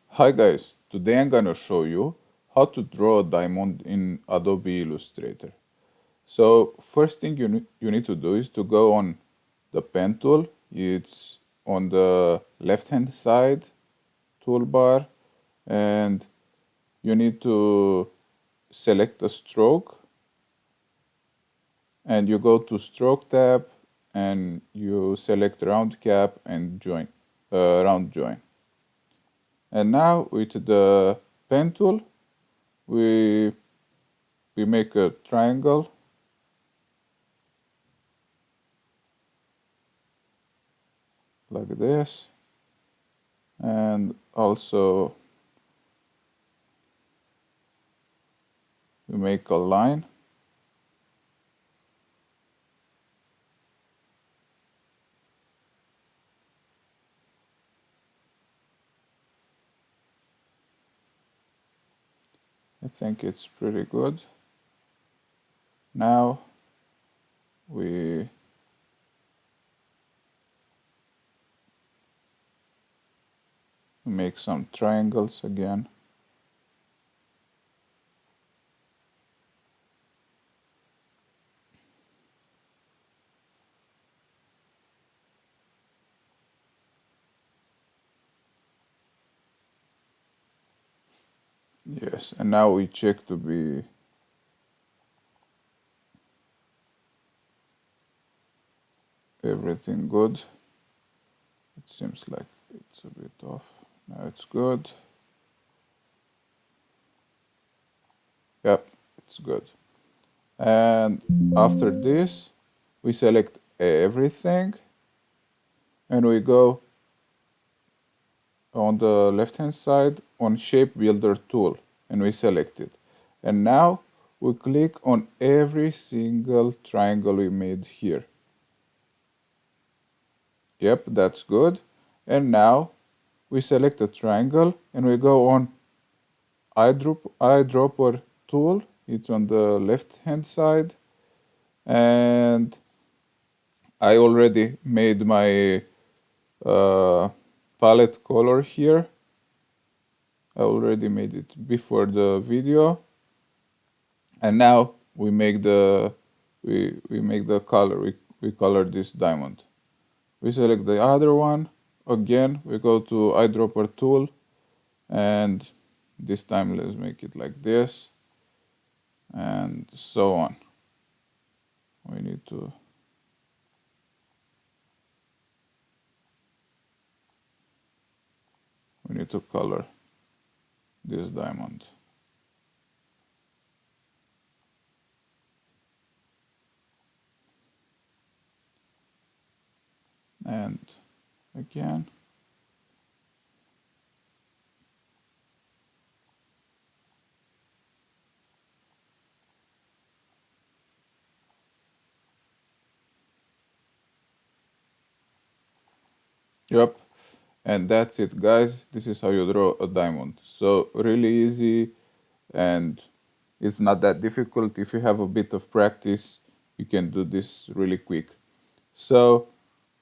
Hi guys, today I'm gonna show you how to draw a diamond in Adobe Illustrator. So first thing you need to do is to go on the pen tool. It's on the left hand side toolbar, and you need to select a stroke, and you go to stroke tab and you select round cap and round join. And now with the pen tool we make a triangle like this, and also we make a line. I think it's pretty good. Now we make some triangles again. Yes, and now we check to be everything good. It seems like it's a bit off. Now it's good. Yep, it's good. And after this, we select everything and we go on the left hand side on Shape Builder tool and we select it. And now we click on every single triangle we made here. Yep, that's good. And now we select a triangle and we go on eyedropper tool. It's on the left hand side, and I already made my palette color here. I already made it before the video, and now we make the color. We color this diamond. We select the other one. Again, we go to eyedropper tool, and this time let's make it like this, and so on. We need to color this diamond. And again. Yep. And that's it, guys. This is how you draw a diamond. So really easy, and it's not that difficult. If you have a bit of practice, you can do this really quick. So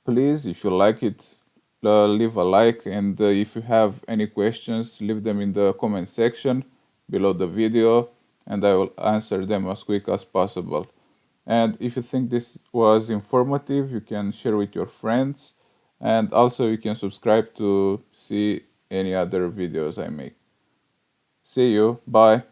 please, if you like it, leave a like, and if you have any questions, leave them in the comment section below the video, and I will answer them as quick as possible. And if you think this was informative, you can share with your friends, and also you can subscribe to see any other videos I make. See you, bye.